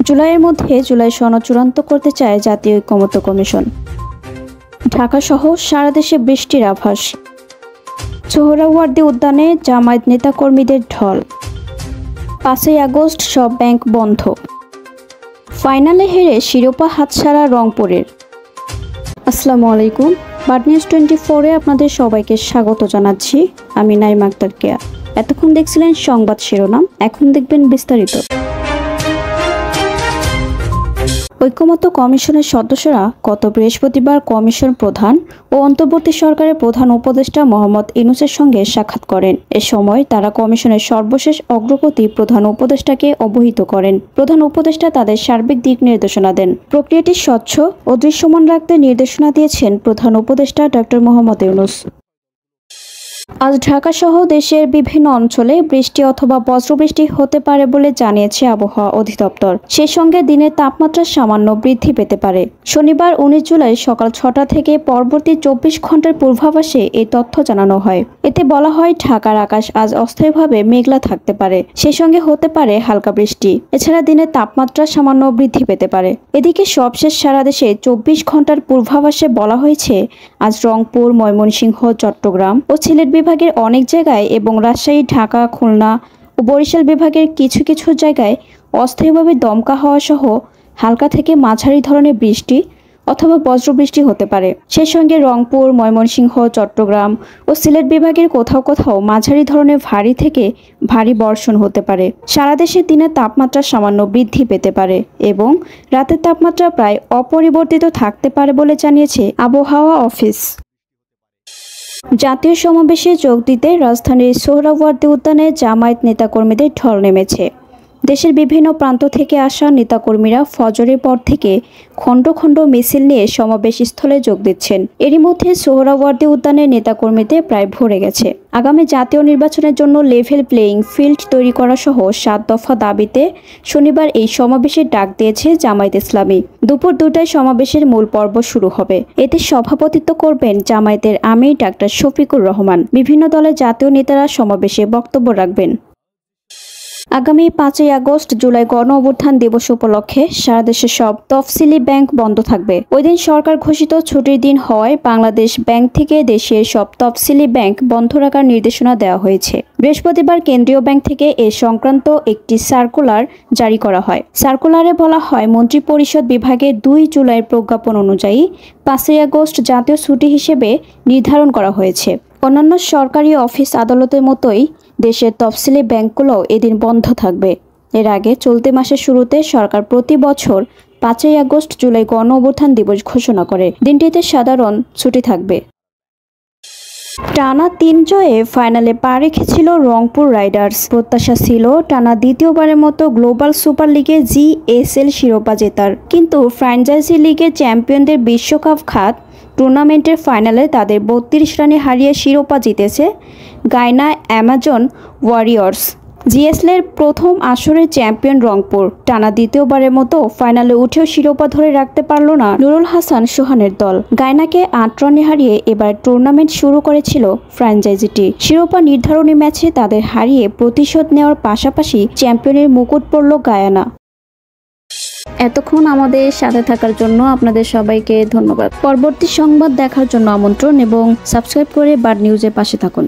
জুলাইয়ের মধ্যে জুলাই সনদ চূড়ান্ত করতে চায় জাতীয় ঐকমত্য কমিশন। ঢাকা সহ সারা দেশে বৃষ্টির আভাস। সোহরাওয়ার্দী উদ্যানে জামায়াত নেতাকর্মীদের ঢল। 5ই আগস্ট সব ব্যাংক বন্ধ। ফাইনালে হেরে শিরোপা হাতছাড়া রংপুরের। আসসালামু আলাইকুম। বাড নিউজ 24-এ আপনাদের সবাইকে স্বাগত জানাচ্ছি। আমি নাইমা আক্তার কেয়া। এতক্ষণ দেখছিলেন সংবাদ শিরোনাম, এখন দেখবেন বিস্তারিত। ঐকমত্য কমিশনের সদস্যরা গত বৃহস্পতিবার কমিশন প্রধান ও অন্তর্বর্তী সরকারের প্রধান উপদেষ্টা মোহাম্মদ ইউনূসের সঙ্গে সাক্ষাৎ করেন। এ সময় তারা কমিশনের সর্বশেষ অগ্রগতি প্রধান উপদেষ্টাকে অবহিত করেন। প্রধান উপদেষ্টা তাদের সার্বিক দিক নির্দেশনা দেন। প্রক্রিয়াটি স্বচ্ছ ও দৃশ্যমান রাখতে নির্দেশনা দিয়েছেন প্রধান উপদেষ্টা ডক্টর মোহাম্মদ ইউনূস। আজ ঢাকা সহ দেশের বিভিন্ন অঞ্চলে বৃষ্টি অথবা বজ্রবৃষ্টি হতে পারে বলে জানিয়েছে আবহাওয়া অধিদপ্তর। সেই সঙ্গে দিনের তাপমাত্রা সামান্য বৃদ্ধি পেতে পারে। শনিবার 19 জুলাই সকাল 6টা থেকে পরবর্তী 24 ঘন্টার পূর্বাভাসে এই তথ্য জানানো হয়। এতে বলা হয় ঢাকার আকাশ আজ অস্থায়ীভাবে মেঘলা থাকতে পারে, সেই সঙ্গে হতে পারে হালকা বৃষ্টি। এছাড়া দিনের তাপমাত্রা সামান্য বৃদ্ধি পেতে পারে। এদিকে সবশেষ সারা দেশে 24 ঘন্টার পূর্বাভাসে বলা হয়েছে আজ রংপুর, ময়মনসিংহ, চট্টগ্রাম ও সিলেট বিভাগের অনেক জায়গায় এবং রাজশাহী, ঢাকা, খুলনা ও বরিশাল বিভাগের কিছু কিছু জায়গায় অস্থায়ীভাবে দমকা হাওয়া সহ হালকা থেকে মাঝারি ধরনের বৃষ্টি অথবা বজ্রবৃষ্টি হতে পারে। সেই সঙ্গে রংপুর, ময়মনসিংহ, চট্টগ্রাম ও সিলেট বিভাগের কোথাও কোথাও মাঝারি ধরনের ভারী থেকে ভারী বর্ষণ হতে পারে। সারা দেশে দিনের তাপমাত্রা সামান্য বৃদ্ধি পেতে পারে এবং রাতের তাপমাত্রা প্রায় অপরিবর্তিত থাকতে পারে বলে জানিয়েছে আবহাওয়া অফিস। জাতীয় সমাবেশে যোগ দিতে রাজধানীর সোহরাওয়ার্দী উদ্যানে জামায়াত নেতাকর্মীদের ঢল নেমেছে। দেশের বিভিন্ন প্রান্ত থেকে আসা নেতাকর্মীরা ফজরের পর থেকে খণ্ড খণ্ড মিছিল নিয়ে সমাবেশ স্থলে যোগ দিচ্ছেন। এরই মধ্যে সোহরাওয়ার্দী উদ্যানের নেতাকর্মীদের প্রায় ভরে গেছে। আগামী জাতীয় নির্বাচনের জন্য লেভেল প্লেয়িং ফিল্ড তৈরি করা সহ 7 দফা দাবিতে শনিবার এই সমাবেশের ডাক দিয়েছে জামায়াত ইসলামী। দুপুর 2টায় সমাবেশের মূল পর্ব শুরু হবে। এতে সভাপতিত্ব করবেন জামায়াতের আমির ডাক্তার শফিকুর রহমান। বিভিন্ন দলের জাতীয় নেতারা সমাবেশে বক্তব্য রাখবেন। আগামী 5ই আগস্ট জুলাই গণ অভ্যুত্থান দিবস উপলক্ষে সারা দেশে সব তফসিলি ব্যাংক বন্ধ থাকবে। ওই দিন সরকার ঘোষিত ছুটির দিন হওয়ায় বাংলাদেশ ব্যাংক থেকে দেশের সব তফসিলি ব্যাংক বন্ধ রাখার নির্দেশনা দেওয়া হয়েছে। বৃহস্পতিবার কেন্দ্রীয় ব্যাংক থেকে এ সংক্রান্ত একটি সার্কুলার জারি করা হয়। সার্কুলারে বলা হয়, মন্ত্রিপরিষদ বিভাগের 2 জুলাইয়ের প্রজ্ঞাপন অনুযায়ী 5ই আগস্ট জাতীয় ছুটি হিসেবে নির্ধারণ করা হয়েছে। অন্যান্য সরকারি অফিস আদালতের মতোই দেশের তফসিলি ব্যাংকগুলোও এদিন বন্ধ থাকবে। এর আগে চলতি মাসের শুরুতে সরকার প্রতি বছর 5ই আগস্ট জুলাই গণ অভ্যুত্থান দিবস ঘোষণা করে। দিনটিতে সাধারণ ছুটি থাকবে। টানা 3 জয়ে ফাইনালে পা রেখেছিল রংপুর রাইডার্স। প্রত্যাশা ছিল টানা দ্বিতীয়বারের মতো গ্লোবাল সুপার লিগে জিএসএল শিরোপা জেতার, কিন্তু ফ্র্যাঞ্চাইজি লিগের চ্যাম্পিয়নদের বিশ্বকাপ খাত টুর্নামেন্টের ফাইনালে তাদের 32 রানে হারিয়ে শিরোপা জিতেছে গায়না অ্যামাজন ওয়ারিয়র্স। জিএসএলের প্রথম আসরের চ্যাম্পিয়ন রংপুর টানা দ্বিতীয়বারের মতো ফাইনালে উঠেও শিরোপা ধরে রাখতে পারল না নুরুল হাসান সোহানের দল। গায়নাকে 8 রানে হারিয়ে এবার টুর্নামেন্ট শুরু করেছিল ফ্র্যাঞ্চাইজিটি। শিরোপা নির্ধারণী ম্যাচে তাদের হারিয়ে প্রতিশোধ নেওয়ার পাশাপাশি চ্যাম্পিয়নের মুকুট পড়ল গায়ানা। এতক্ষণ আমাদের সাথে থাকার জন্য আপনাদের সবাইকে ধন্যবাদ। পরবর্তী সংবাদ দেখার জন্য আমন্ত্রণ এবং সাবস্ক্রাইব করে বাড নিউজের পাশে থাকুন।